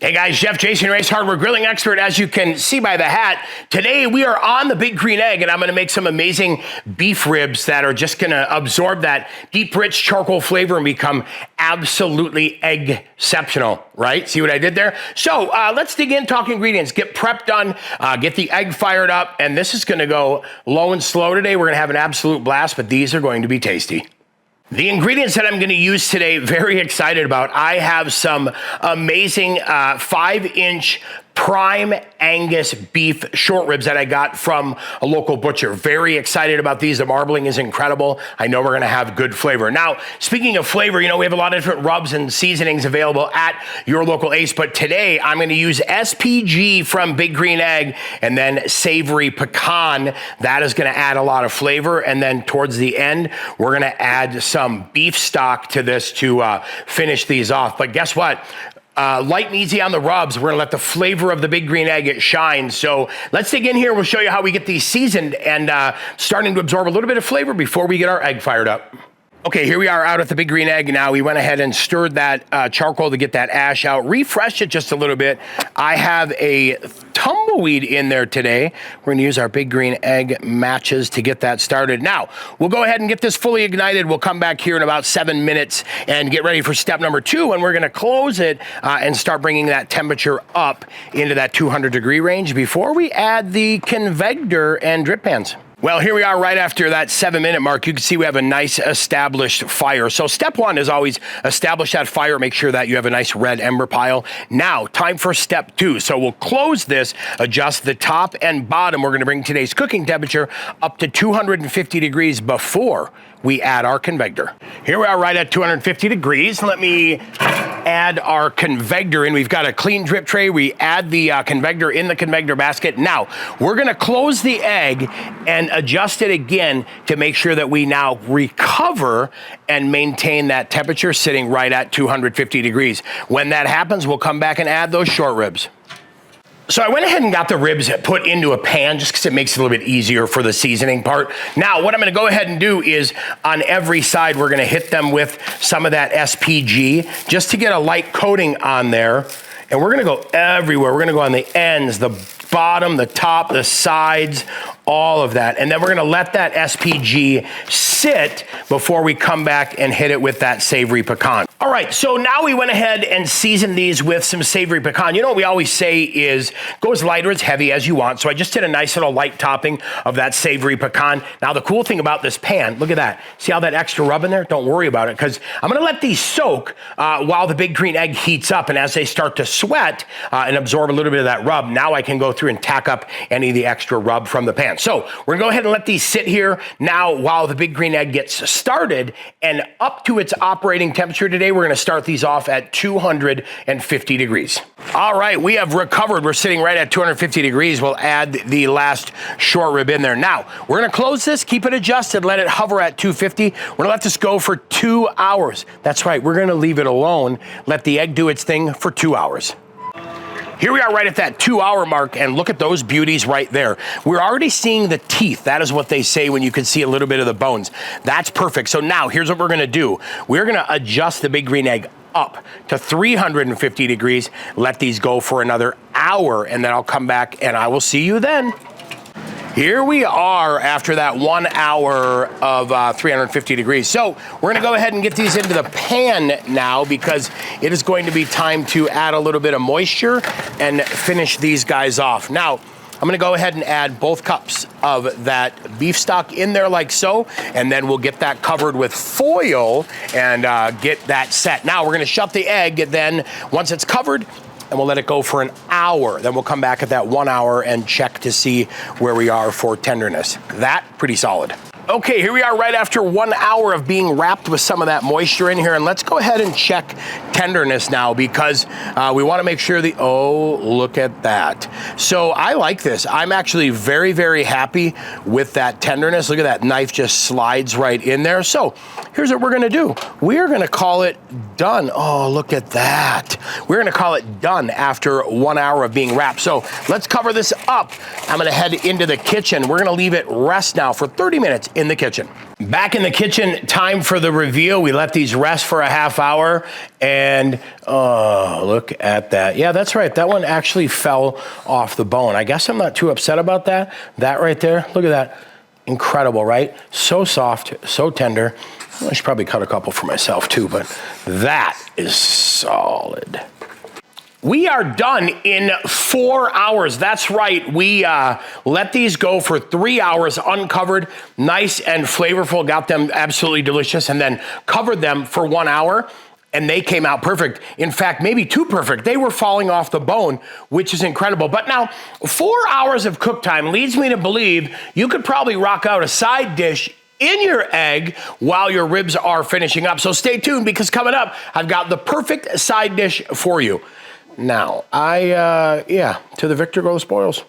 Hey guys, Chef Jason Race, hardware grilling expert, as you can see by the hat. Today we are on the Big Green Egg, and I'm gonna make some amazing beef ribs that are just gonna absorb that deep, rich charcoal flavor and become absolutely egg-exceptional, right? See what I did there? So let's dig in, talk ingredients, get prep done, get the egg fired up, and this is gonna go low and slow today. We're gonna have an absolute blast, but these are going to be tasty. The ingredients that I'm going to use today, very excited about. I have some amazing 5-inch prime Angus beef short ribs that I got from a local butcher. Very excited about these. The marbling is incredible. I know we're going to have good flavor. Now, speaking of flavor, you know, we have a lot of different rubs and seasonings available at your local Ace, but today I'm going to use SPG from Big Green Egg and then savory pecan. That is going to add a lot of flavor. And then towards the end, we're going to add some beef stock to this to finish these off. But guess what? Light and easy on the rubs. We're gonna let the flavor of the Big Green Egg shine. So let's dig in here. We'll show you how we get these seasoned and starting to absorb a little bit of flavor before we get our egg fired up. Okay, here we are out at the Big Green Egg now. We went ahead and stirred that charcoal to get that ash out, refreshed it just a little bit. I have a tumbleweed in there today. We're gonna use our Big Green Egg matches to get that started. Now, we'll go ahead and get this fully ignited. We'll come back here in about 7 minutes and get ready for step number 2, and we're gonna close it and start bringing that temperature up into that 200-degree range before we add the convector and drip pans. Well, here we are right after that 7-minute mark. You can see we have a nice established fire. So step 1 is always establish that fire. Make sure that you have a nice red ember pile. Now, time for step 2. So we'll close this, adjust the top and bottom. We're going to bring today's cooking temperature up to 250 degrees before we add our convector. Here we are right at 250 degrees. Let me add our convector in. We've got a clean drip tray. We add the convector in the convector basket. Now, we're gonna close the egg and adjust it again to make sure that we now recover and maintain that temperature sitting right at 250 degrees. When that happens, we'll come back and add those short ribs. So I went ahead and got the ribs put into a pan just because it makes it a little bit easier for the seasoning part. Now, what I'm gonna go ahead and do is on every side, we're gonna hit them with some of that SPG just to get a light coating on there. And we're gonna go everywhere. We're gonna go on the ends, the bottom, the top, the sides, all of that. And then we're gonna let that SPG sit before we come back and hit it with that savory pecan. All right, so now we went ahead and seasoned these with some savory pecan. You know what we always say is go as light or as heavy as you want. So I just did a nice little light topping of that savory pecan. Now the cool thing about this pan, look at that. See all that extra rub in there? Don't worry about it, because I'm gonna let these soak while the Big Green Egg heats up. And as they start to sweat and absorb a little bit of that rub, now I can go through and tack up any of the extra rub from the pan. So we're gonna go ahead and let these sit here now while the Big Green Egg gets started, and up to its operating temperature today, we're gonna start these off at 250 degrees. All right, we have recovered. We're sitting right at 250 degrees. We'll add the last short rib in there. Now, we're gonna close this, keep it adjusted, let it hover at 250. We're gonna let this go for 2 hours. That's right, we're gonna leave it alone, let the egg do its thing for 2 hours. Here we are right at that 2-hour mark, and look at those beauties right there. We're already seeing the teeth. That is what they say when you can see a little bit of the bones. That's perfect. So now here's what we're gonna do. We're gonna adjust the Big Green Egg up to 350 degrees, let these go for another hour, and then I'll come back and I will see you then. Here we are after that 1 hour of 350 degrees. So we're gonna go ahead and get these into the pan now, because it is going to be time to add a little bit of moisture and finish these guys off. Now, I'm gonna go ahead and add both cups of that beef stock in there like so, and then we'll get that covered with foil and get that set. Now we're gonna shut the egg, then once it's covered, and we'll let it go for an hour. Then we'll come back at that 1 hour and check to see where we are for tenderness. That, pretty solid. Okay, here we are right after 1 hour of being wrapped with some of that moisture in here, and let's go ahead and check tenderness now, because we wanna make sure oh, look at that. So I like this. I'm actually very, very happy with that tenderness. Look at that knife just slides right in there. So here's what we're gonna do. We're gonna call it done. Oh, look at that. We're gonna call it done after 1 hour of being wrapped. So let's cover this up. I'm gonna head into the kitchen. We're gonna leave it rest now for 30 minutes in the kitchen. Back in the kitchen, time for the reveal. We let these rest for a half hour, And look at that. Yeah, that's right. That one actually fell off the bone. I guess I'm not too upset about that. That right there, look at that. Incredible, right? So soft, so tender. I should probably cut a couple for myself too, but that is solid. We are done in 4 hours. That's right. We let these go for 3 hours uncovered, nice and flavorful, got them absolutely delicious, and then covered them for 1 hour, and they came out perfect. In fact, maybe too perfect. They were falling off the bone, which is incredible. But now, 4 hours of cook time leads me to believe you could probably rock out a side dish in your egg while your ribs are finishing up. So stay tuned, because coming up, I've got the perfect side dish for you. Now, to the victor go the spoils.